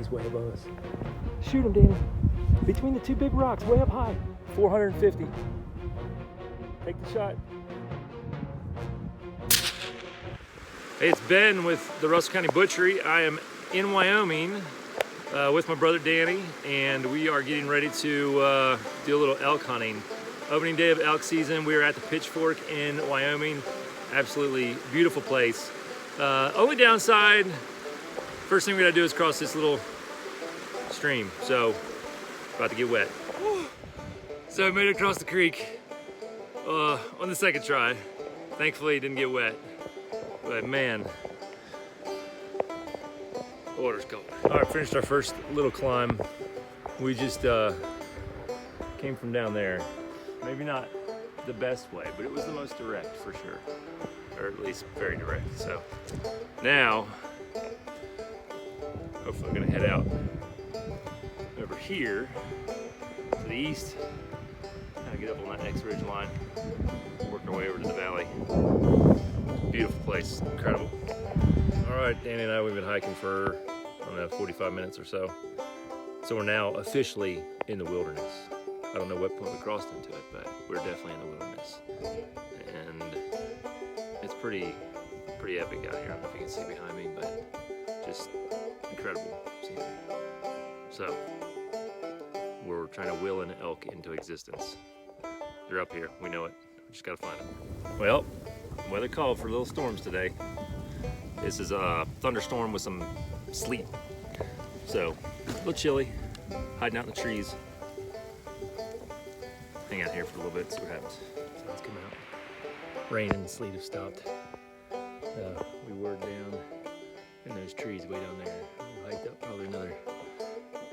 He's way above us. Shoot him, Danny. Between the two big rocks, way up high. 450. Take the shot. Hey, it's Ben with the Russell County Butchery. I am in Wyoming with my brother Danny, and we are getting ready to do a little elk hunting. Opening day of elk season. We are at the Pitchfork in Wyoming. Absolutely beautiful place. Only downside, first thing we gotta do is cross this little stream. So, about to get wet. So I made it across the creek on the second try. Thankfully it didn't get wet, but man, the water's cold. All right, finished our first little climb. We just came from down there. Maybe not the best way, but it was the most direct for sure. Or at least very direct. So now, hopefully I'm gonna head out over here to the east, kind of get up on that next ridge line, work our way over to the valley. Beautiful place, incredible. All right, Danny and I, we've been hiking for, I don't know, 45 minutes or so. So we're now officially in the wilderness. I don't know what point we crossed into it, but we're definitely in the wilderness. And it's pretty epic out here. I don't know if you can see behind me, but just incredible scenery. So, we're trying to will an elk into existence. They're up here, we know it. We just gotta find them. Well, weather called for little storms today. This is a thunderstorm with some sleet. So, a little chilly, hiding out in the trees. Hang out here for a little bit, see what happens. Sun's come out. Rain and sleet have stopped. We were down in those trees way down there. We hiked up probably another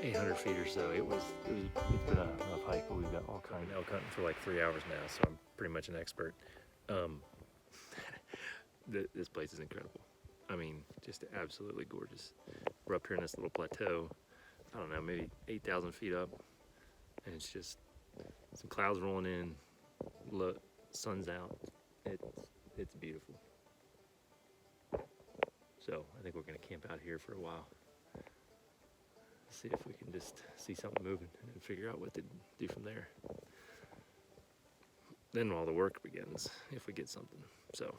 800 feet or so. It's been a rough hike, but we've got all kinds of elk hunting for like 3 hours now, so I'm pretty much an expert. This place is incredible. I mean, just absolutely gorgeous. We're up here in this little plateau, I don't know, maybe 8,000 feet up, and it's just some clouds rolling in, look, sun's out. It's beautiful. So I think we're gonna camp out here for a while. See if we can just see something moving and figure out what to do from there. Then all the work begins, if we get something. So,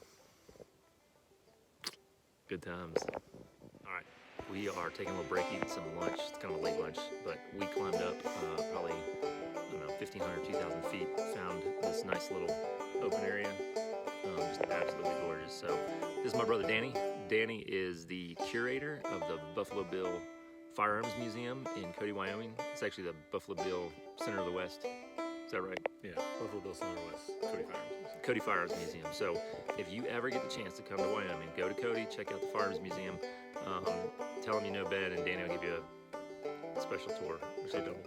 good times. All right, we are taking a little break, eating some lunch. It's kind of a late lunch, but we climbed up probably, I don't know, 1,500, 2,000 feet, found this nice little open area. Just absolutely gorgeous. So this is my brother Danny. Danny is the curator of the Buffalo Bill Firearms Museum in Cody, Wyoming. It's actually the Buffalo Bill Center of the West. Is that right? Yeah, Buffalo Bill Center of the West, Cody Firearms Museum. Cody Firearms Museum. So if you ever get the chance to come to Wyoming, go to Cody, check out the Firearms Museum. Tell them you know Ben, and Danny will give you a special tour. Or say double.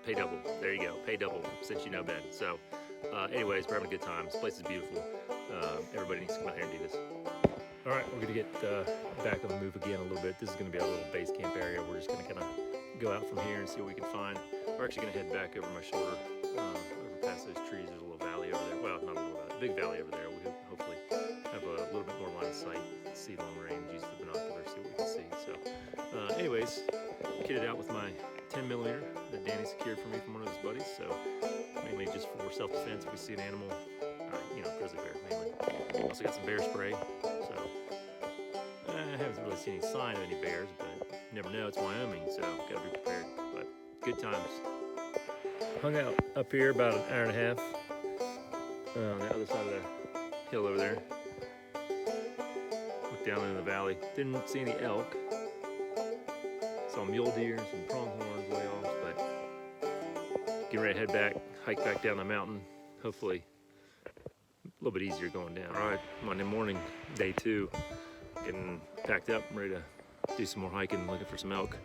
Pay double. There you go. Pay double since you know Ben. So anyways, we're having a good time. This place is beautiful. Everybody needs to come out here and do this. All right, we're gonna get back on the move again a little bit. This is gonna be our little base camp area. We're just gonna kind of go out from here and see what we can find. We're actually gonna head back over my shoulder, over past those trees. There's a little valley over there. Well, not a little valley, big valley over there. We hopefully have a little bit more line of sight, see long range, use the binoculars, see what we can see. So, anyways, kitted out with my 10mm that Danny secured for me from one of his buddies. So, mainly just for self-defense. If we see an animal, grizzly bear mainly. Also got some bear spray. So, I haven't really seen any sign of any bears, but you never know, it's Wyoming, so gotta be prepared. But good times. Hung out up here about an hour and a half on the other side of the hill over there. Looked down into the valley. Didn't see any elk. Saw mule deer, some pronghorns way off, but getting ready to head back, hike back down the mountain. Hopefully a little bit easier going down. All right, Monday morning, day 2. Getting packed up, ready to do some more hiking, looking for some elk.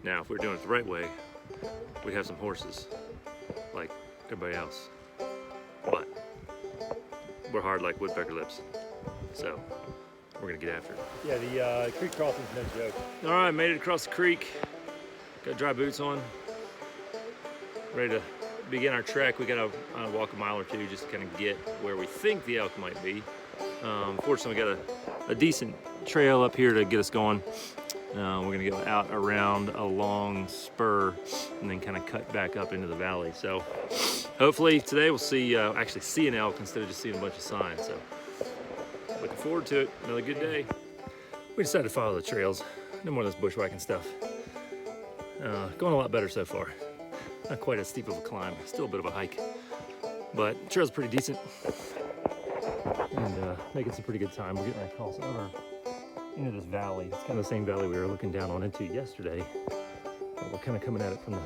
Now, if we're doing it the right way, we'd have some horses, like everybody else. But we're hard like woodpecker lips, so we're gonna get after it. Yeah, the creek crossing's no joke. All right, made it across the creek. Got dry boots on. Ready to begin our trek. We gotta walk a mile or two just to kind of get where we think the elk might be. Fortunately, we got a decent trail up here to get us going. We're gonna go out around a long spur and then kind of cut back up into the valley. So hopefully today we'll see, actually see an elk instead of just seeing a bunch of signs. So looking forward to it. Another good day. We decided to follow the trails. No more of this bushwhacking stuff. Going a lot better so far. Not quite as steep of a climb. Still a bit of a hike, but the trail's pretty decent. And making some pretty good time. We're getting across over into this valley. It's kind of the same valley we were looking down on into yesterday, but we're kind of coming at it from the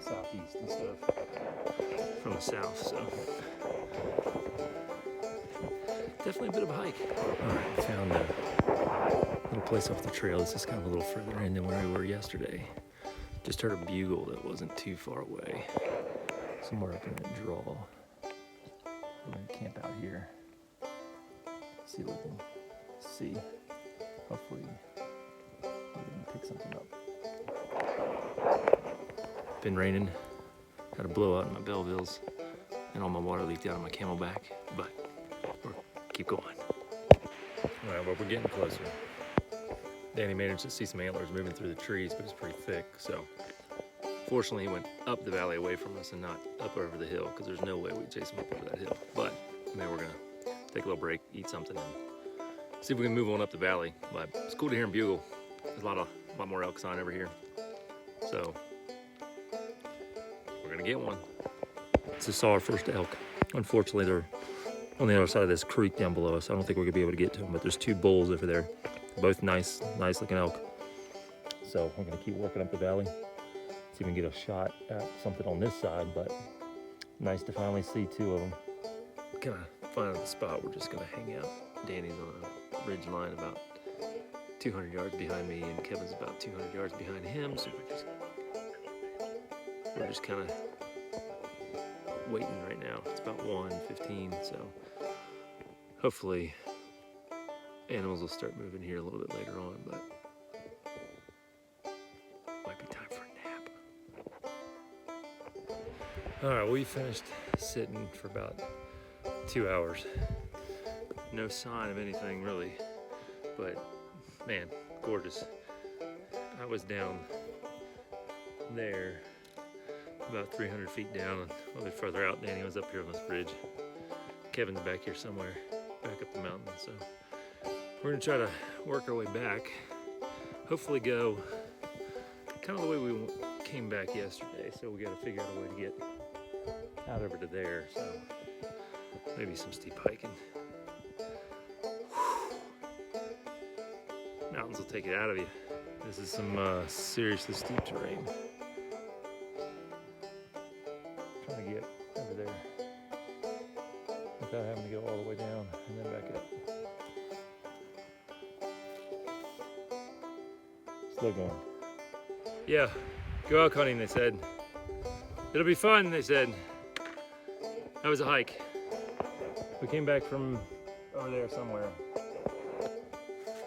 southeast instead of from the south. So definitely a bit of a hike. All right, found a little place off the trail. This is kind of a little further in than where we were yesterday. Just heard a bugle that wasn't too far away, somewhere up in that draw. We're gonna camp out here, see what we can see. Hopefully we can pick something up. Been raining, had a blowout in my Bellevilles, and all my water leaked out of my Camelback, but we'll keep going. All right, well, we're getting closer. Danny managed to see some antlers moving through the trees, but it's pretty thick, so fortunately he went up the valley away from us and not up over the hill, because there's no way we'd chase him up over that hill. But maybe we're gonna take a little break, eat something, and see if we can move on up the valley. But it's cool to hear him bugle. There's a lot more elk sign over here, so we're gonna get one. Just saw our first elk. Unfortunately, they're on the other side of this creek down below us. I don't think we're gonna be able to get to them, but there's two bulls over there, both nice looking elk. So we're gonna keep working up the valley, see if we can get a shot at something on this side. But nice to finally see two of them. Kind of find the spot we're just gonna hang out. Danny's on a ridge line about 200 yards behind me, and Kevin's about 200 yards behind him. So we're just kind of waiting right now. It's about 1:15, so hopefully animals will start moving here a little bit later on, but might be time for a nap. All right, we finished sitting for about 2 hours. No sign of anything really, but man, gorgeous. I was down there about 300 feet down, and a little bit further out, Danny was up here on this bridge. Kevin's back here somewhere, back up the mountain. So we're gonna try to work our way back. Hopefully go kind of the way we came back yesterday. So we gotta figure out a way to get out over to there. So maybe some steep hiking. Mountains will take it out of you. This is some seriously steep terrain. Trying to get over there without having to go all the way down and then back up. Slow going. Yeah, go elk hunting, they said. It'll be fun, they said. That was a hike. We came back from over there somewhere.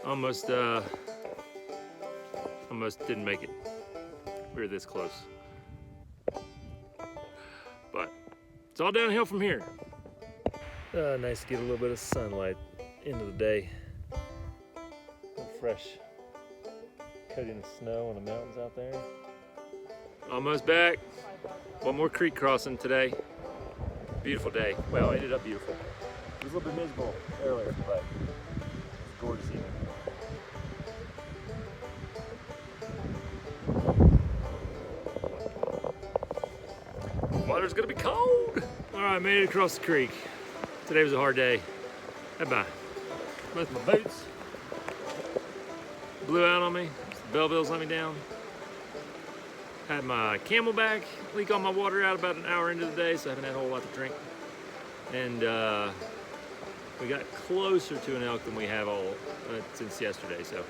Almost didn't make it. We were this close. But it's all downhill from here. Nice to get a little bit of sunlight into the day. Fresh coating of snow on the mountains out there. Almost back. One more creek crossing today. Beautiful day. Well, it ended up beautiful. It was a little bit miserable earlier, but it's gorgeous evening. Water's gonna be cold. All right, made it across the creek. Today was a hard day. Bye-bye. Both my boots blew out on me. The Bellevilles let me down. Had my Camelback leak all my water out about an hour into the day, so I haven't had a whole lot to drink. And we got closer to an elk than we have all since yesterday. So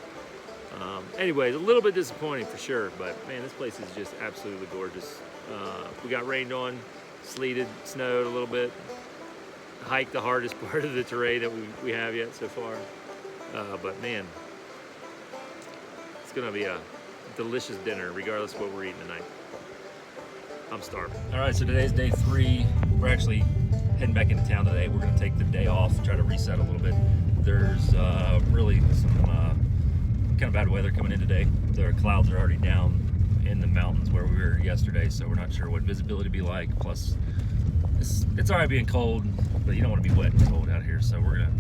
anyways, a little bit disappointing for sure, but man, this place is just absolutely gorgeous. We got rained on, sleeted, snowed a little bit. Hiked the hardest part of the terrain that we have yet so far. But man, it's gonna be a delicious dinner regardless of what we're eating tonight. I'm starving. All right, so today's day 3. We're actually heading back into town today. We're gonna take the day off, try to reset a little bit. There's really some kind of bad weather coming in today. The clouds are already down in the mountains where we were yesterday, so we're not sure what visibility will be like. Plus, it's alright being cold, but you don't want to be wet and cold out here, so we're gonna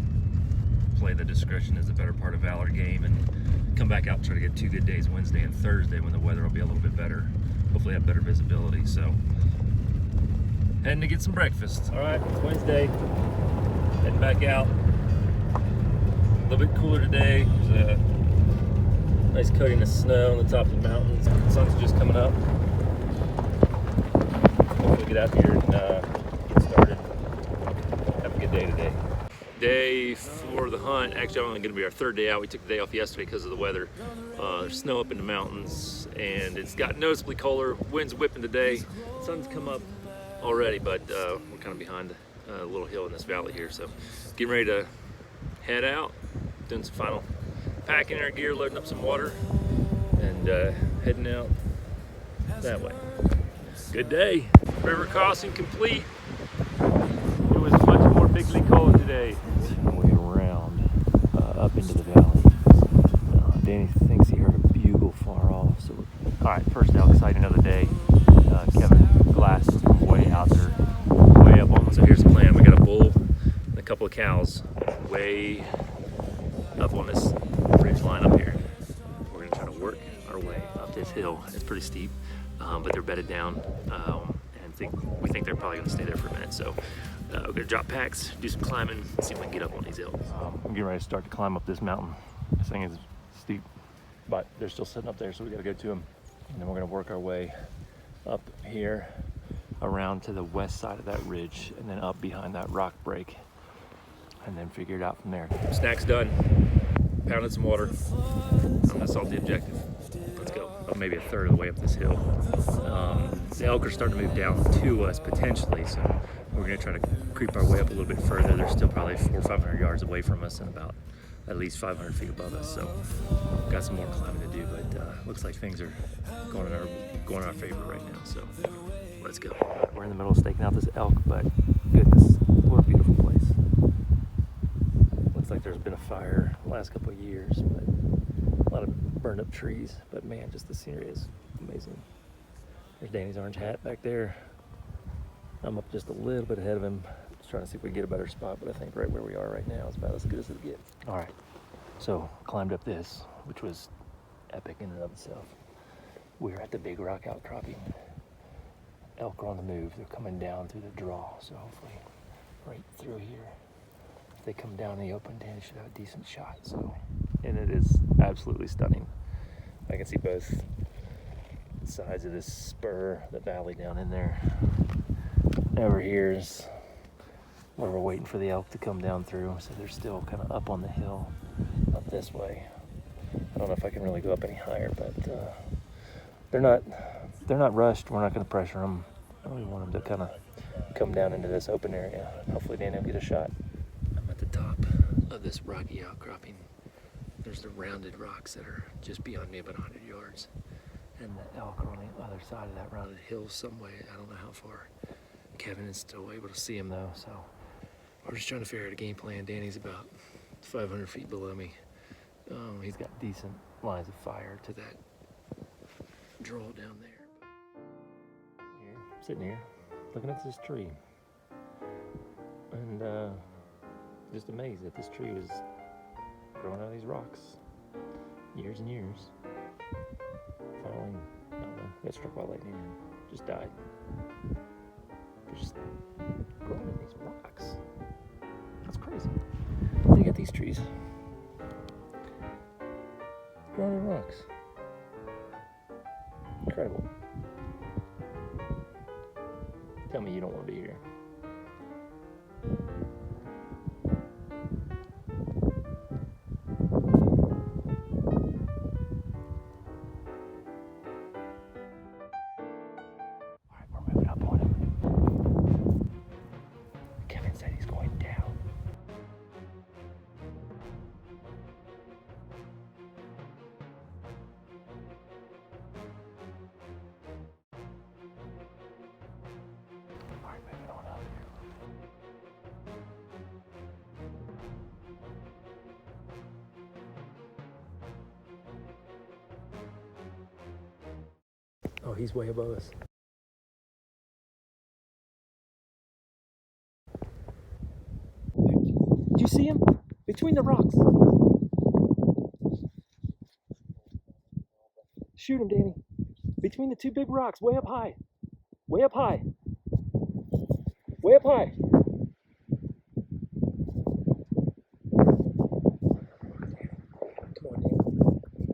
play the discretion as the better part of valor game and come back out and try to get 2 good days Wednesday and Thursday when the weather will be a little bit better. Hopefully have better visibility. So heading to get some breakfast. All right, it's Wednesday, heading back out. A little bit cooler today. There's a nice coating of snow on the top of the mountains. The sun's just coming up. Hopefully get out here and get started. Have a good day today. Day for the hunt. Actually, only going to be our 3rd day out. We took the day off yesterday because of the weather. There's snow up in the mountains, and it's got noticeably colder. Wind's whipping today. Sun's come up already, but we're kind of behind a little hill in this valley here. So getting ready to head out, doing some final packing our gear, loading up some water, and heading out that way. Good day. River crossing complete. It was much more bigly cold today. Way around up into the valley. Danny thinks he heard a bugle far off. So, all right, first elk sighting of the day. Kevin glassed from way out there, way up on. So here's the plan. We got a bull and a couple of cows way up on this ridge line up here. We're gonna try to work our way up this hill. It's pretty steep, but they're bedded down, and we think they're probably gonna stay there for a minute. So we're gonna drop packs, do some climbing, see if we can get up on these hills. I'm getting ready to start to climb up this mountain. This thing is steep, but they're still sitting up there, so we gotta go to them. And then we're gonna work our way up here around to the west side of that ridge and then up behind that rock break and then figure it out from there. Snack's done. Pounded some water. That's all the objective. Let's go. About maybe a third of the way up this hill. The elk are starting to move down to us potentially, so we're gonna try to creep our way up a little bit further. They're still probably 400 or 500 yards away from us and about at least 500 feet above us, so got some more climbing to do, but looks like things are going in our favor right now, so let's go. We're in the middle of staking out this elk, but goodness, what a beautiful place. Looks like there's been a fire the last couple of years, but a lot of burned up trees, but man, just the scenery is amazing. There's Danny's orange hat back there. I'm up just a little bit ahead of him, just trying to see if we can get a better spot, but I think right where we are right now is about as good as it gets. All right, so climbed up this, which was epic in and of itself. We're at the big rock outcropping. Elk are on the move. They're coming down through the draw, so hopefully right through here. If they come down the open, Danny should have a decent shot. So, and it is absolutely stunning. I can see both sides of this spur, the valley down in there. Over here is where we're waiting for the elk to come down through, so they're still kind of up on the hill, up this way. I don't know if I can really go up any higher, but they're not rushed. We're not going to pressure them. I really want them to kind of come down into this open area. Hopefully Danny will get a shot. I'm at the top of this rocky outcropping. There's the rounded rocks that are just beyond me about 100 yards. And the elk are on the other side of that rounded hill some way. I don't know how far. Kevin is still able to see him though, so we're just trying to figure out a game plan. Danny's about 500 feet below me. He's got decent lines of fire to that draw down there. Here, sitting here, looking at this tree, and just amazed that this tree was growing out of these rocks years and years. Finally, I don't know, got struck by lightning and just died. They're just growing in these rocks. That's crazy. They got these trees growing in rocks. Incredible. Tell me you don't want to be here. Alright, we're moving up on him. Kevin said he's going down. Alright, moving on up. Oh, he's way above us. Did you see him? Between the rocks. Shoot him, Danny. Between the two big rocks, way up high. Way up high. Way up high. Come on, Danny.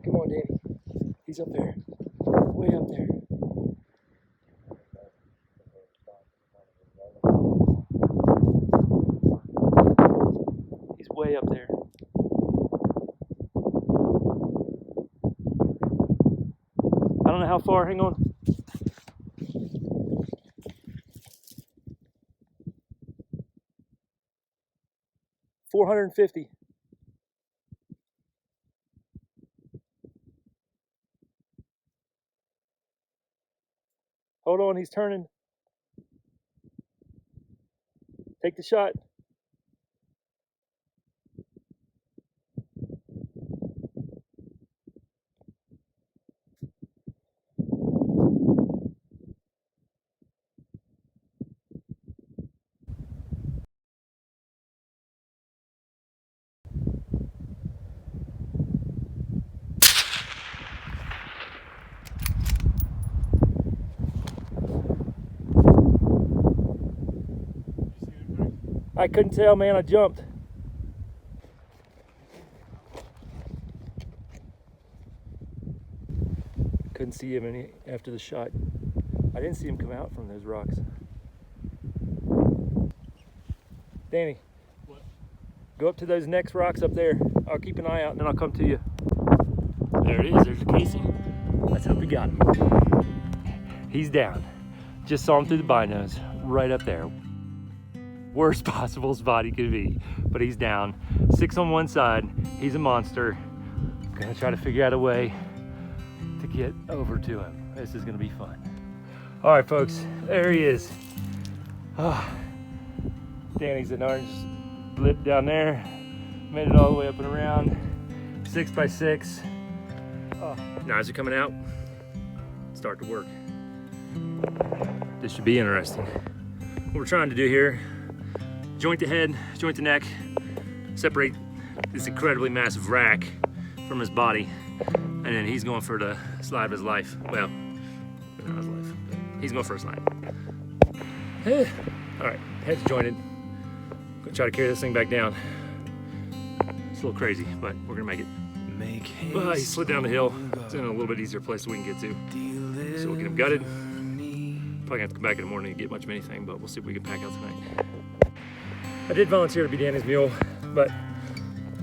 Come on, Danny. He's up there. Way up there. He's way up there. I don't know how far. Hang on. $450. Hold on, he's turning. Take the shot. I couldn't tell, man. I jumped. Couldn't see him after the shot. I didn't see him come out from those rocks. Danny, what? Go up to those next rocks up there. I'll keep an eye out and then I'll come to you. There it is. There's the casing. Let's hope we got him. He's down. Just saw him through the binos, right up there. Worst possible spot he could be, but he's down. 6 on one side. He's a monster. Gonna try to figure out a way to get over to him. This is gonna be fun. All right, folks, there he is. Oh, Danny's an orange blip down there. Made it all the way up and around. 6 by 6. Oh. Now as you're coming out, start to work. This should be interesting. What we're trying to do here, joint the head, joint the neck, separate this incredibly massive rack from his body, and then he's going for the slide of his life. Well, not his life, but he's going for a slide. All right, head's jointed. Gonna try to carry this thing back down. It's a little crazy, but we're gonna make it. He slid down the hill. It's in a little bit easier place we can get to. So we'll get him gutted. Probably gonna have to come back in the morning and get much of anything, but we'll see if we can pack out tonight. I did volunteer to be Danny's mule, but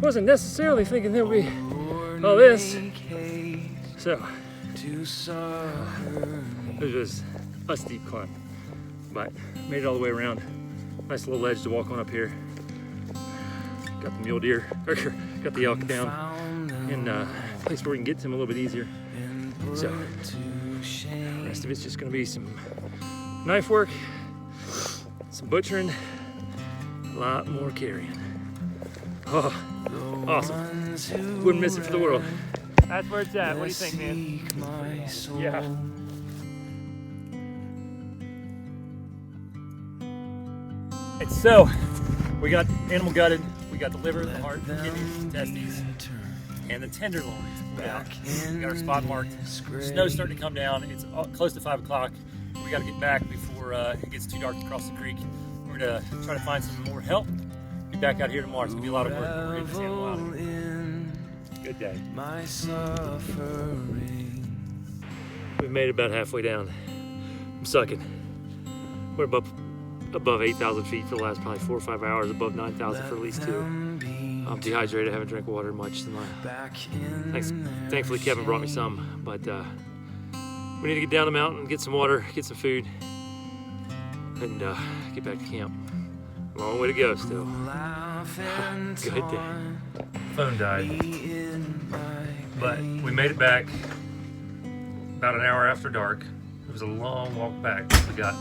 wasn't necessarily thinking there would be all this. So, it was a steep climb, but made it all the way around. Nice little ledge to walk on up here. Got the mule deer, or got the elk down in a place where we can get to him a little bit easier. So, the rest of it's just gonna be some knife work, some butchering, a lot more carrying. Oh, awesome. Wouldn't miss it for the world. That's where it's at. What do you think, man? Yeah. And so, we got the animal gutted. We got the liver, the heart, the kidneys, the testes, and the tenderloins. Yeah. We got our spot marked. Snow's starting to come down. It's close to 5 o'clock. We got to get back before it gets too dark to cross the creek. We're gonna try to find some more help. Be back out here tomorrow. It's gonna be a lot of work. We're getting this animal out of here. Good day. We've made it about halfway down. I'm sucking. We're above 8,000 feet for the last probably 4 or 5 hours, above 9,000 for at least 2. I'm dehydrated, I haven't drank water much tonight. Thankfully Kevin brought me some, but we need to get down the mountain, get some water, get some food, and get back to camp. Long way to go still. Good day. Phone died, but we made it back about an hour after dark. It was a long walk back. We got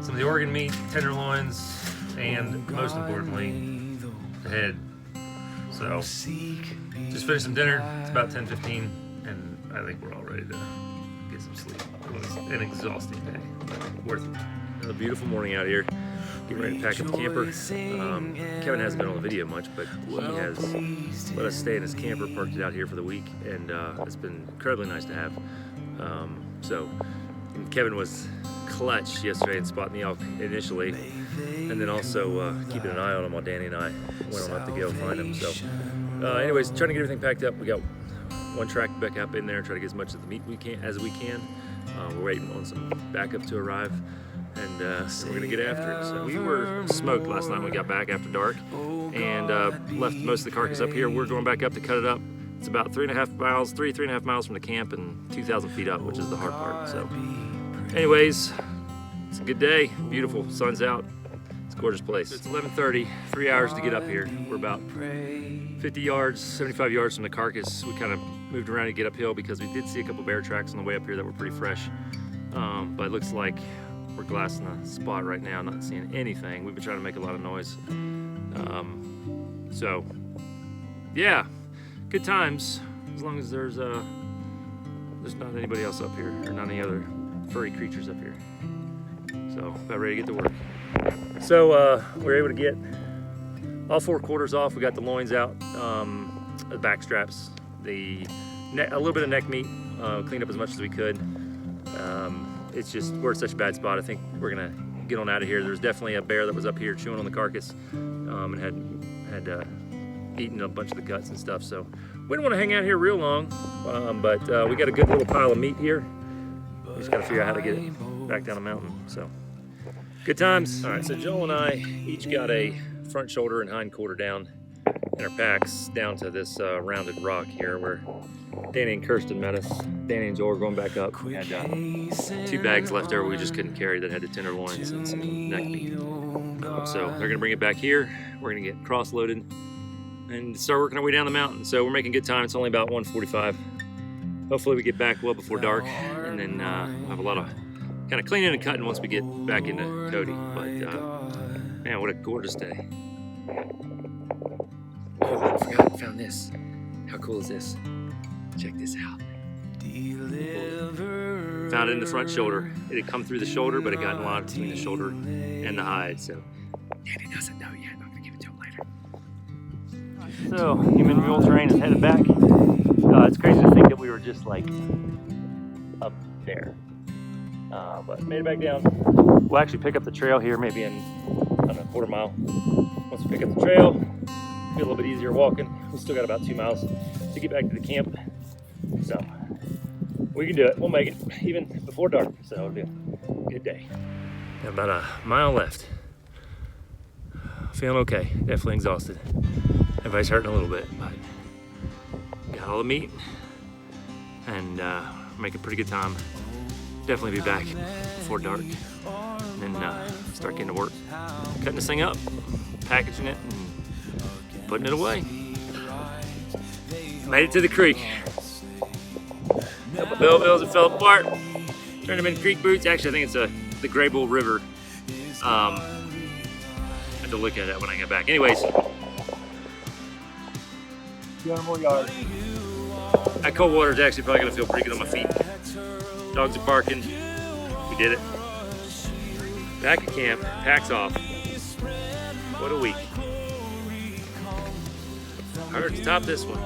some of the organ meat, tenderloins, and most importantly, the head. So, just finished some dinner. It's about 10:15, and I think we're all ready to get some sleep. It was an exhausting day, but worth it. Another beautiful morning out here. Getting ready to pack up the camper. Kevin hasn't been on the video much, but he has let us stay in his camper, parked it out here for the week, and it's been incredibly nice to have. And Kevin was clutch yesterday in spotting the elk initially, and then also keeping an eye on him while Danny and I went on up to go find him. So anyways, trying to get everything packed up. We got one track back up in there, try to get as much of the meat as we can. We're waiting on some backup to arrive, and so we're gonna get after it. So we were smoked last night when we got back after dark, and left most of the carcass up here. We're going back up to cut it up. It's about 3.5 miles, 3.5 miles from the camp, and 2,000 feet up, which is the hard part. So anyways, it's a good day, beautiful, sun's out. It's a gorgeous place. It's 11:30, 3 hours to get up here. We're about 50 yards, 75 yards from the carcass. We kind of moved around to get uphill because we did see a couple bear tracks on the way up here that were pretty fresh. But it looks like we're glassing the spot right now, not seeing anything. We've been trying to make a lot of noise. So yeah, good times, as long as there's not anybody else up here, or not any other furry creatures up here. So about ready to get to work. So we were able to get all 4 quarters off. We got the loins out, the back straps, a little bit of neck meat, cleaned up as much as we could. It's just, we're at such a bad spot. I think we're gonna get on out of here. There's definitely a bear that was up here chewing on the carcass, and had eaten a bunch of the guts and stuff. So we don't want to hang out here real long, but we got a good little pile of meat here. We just got to figure out how to get it back down the mountain. So good times. All right, so Joel and I each got a front shoulder and hind quarter down in our packs down to this rounded rock here where Danny and Kirsten met us. Danny and Joel were going back up. We had 2 bags left over we just couldn't carry that had the tenderloins and some neck meat. So they're gonna bring it back here. We're gonna get cross-loaded and start working our way down the mountain. So we're making good time. It's only about 1:45. Hopefully we get back well before dark, and then we'll have a lot of kind of cleaning and cutting once we get back into Cody. But man, what a gorgeous day. Oh, I forgot I found this. How cool is this? Check this out. Found it in the front shoulder. It had come through the shoulder, but it got lodged between the shoulder and the hide. So Danny doesn't know yet. I'm gonna give it to him later. So human mule train is headed back. It's crazy to think that we were just like up there, but made it back down. We'll actually pick up the trail here maybe in, I don't know, quarter mile. Once we pick up the trail, it'll be a little bit easier walking. We still got about 2 miles to get back to the camp, so we can do it. We'll make it even before dark, so it'll be a good day. Got about a mile left. Feeling okay, definitely exhausted. Everybody's hurting a little bit, but got all the meat and making pretty good time. Definitely be back before dark, and then start getting to work, cutting this thing up, packaging it, and putting it away. Made it to the creek. Couple Belleville's that fell apart. Turned them into creek boots. Actually, I think it's the Grey Bull River. I had to look at it when I got back. Anyways, 200 more yards. That cold water is actually probably gonna feel pretty good on my feet. Dogs are barking. We did it. Back at camp, packs off. What a week. Hard to top this one.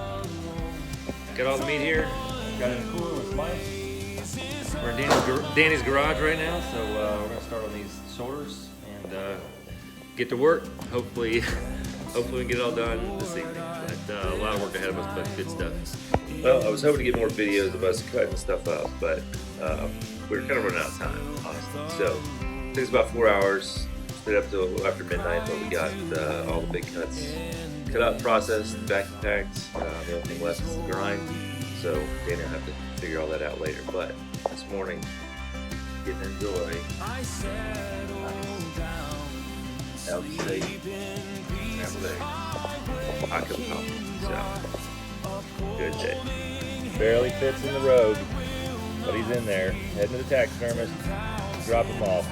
Got all the meat here. Got it in the cooler with mice. We're in Danny's garage right now, so we're gonna start on these shoulders and get to work. Hopefully we can get it all done this evening. But a lot of work ahead of us, but good stuff. Well, I was hoping to get more videos of us cutting stuff up, but we were kind of running out of time, honestly. So it took us about 4 hours, stayed up till after midnight, but we got all the big cuts cut out, processed, vacuum packed. The only thing left is the grind. So Danny will have to figure all that out later. But this morning, getting to enjoy elk steak, scrambled eggs, hot cup of coffee. So good day. Barely fits in the robe, but he's in there, heading to the taxidermist, drop him off.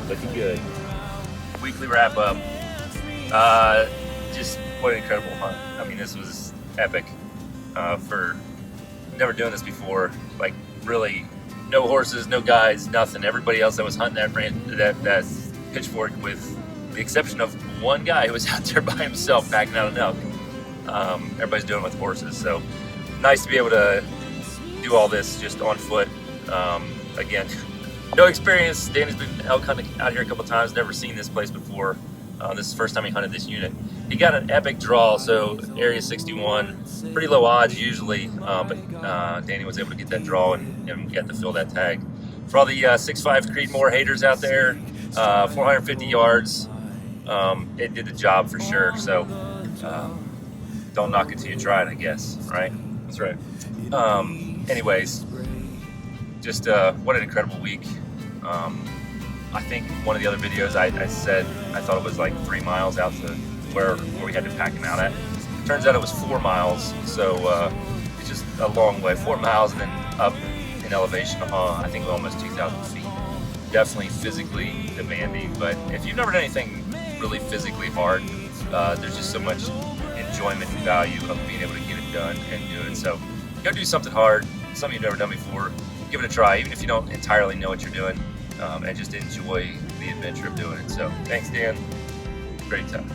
Looking good. Weekly wrap up. Just what an incredible hunt. I mean, this was epic for never doing this before. Like really, no horses, no guides, nothing. Everybody else that was hunting that Pitchfork, with the exception of one guy who was out there by himself packing out an elk. Everybody's doing it with horses, so nice to be able to do all this just on foot. Again, no experience. Danny's been elk hunting out here a couple times, never seen this place before. This is the first time he hunted this unit. He got an epic draw, so area 61, pretty low odds usually, but Danny was able to get that draw and got to fill that tag. For all the 6'5" Creedmoor haters out there, 450 yards, it did the job for sure, so don't knock it till you try it, I guess, right? That's right. Anyways, just what an incredible week. I think one of the other videos I said I thought it was like 3 miles out to where we had to pack him out at. Turns out it was 4 miles, so it's just a long way. 4 miles and then up in elevation, I think almost 2,000 feet. Definitely physically demanding, but if you've never done anything really physically hard, there's just so much enjoyment and value of being able to get it done and do it. So go do something hard, something you've never done before. Give it a try, even if you don't entirely know what you're doing, and just enjoy the adventure of doing it. So thanks, Dan. Great time.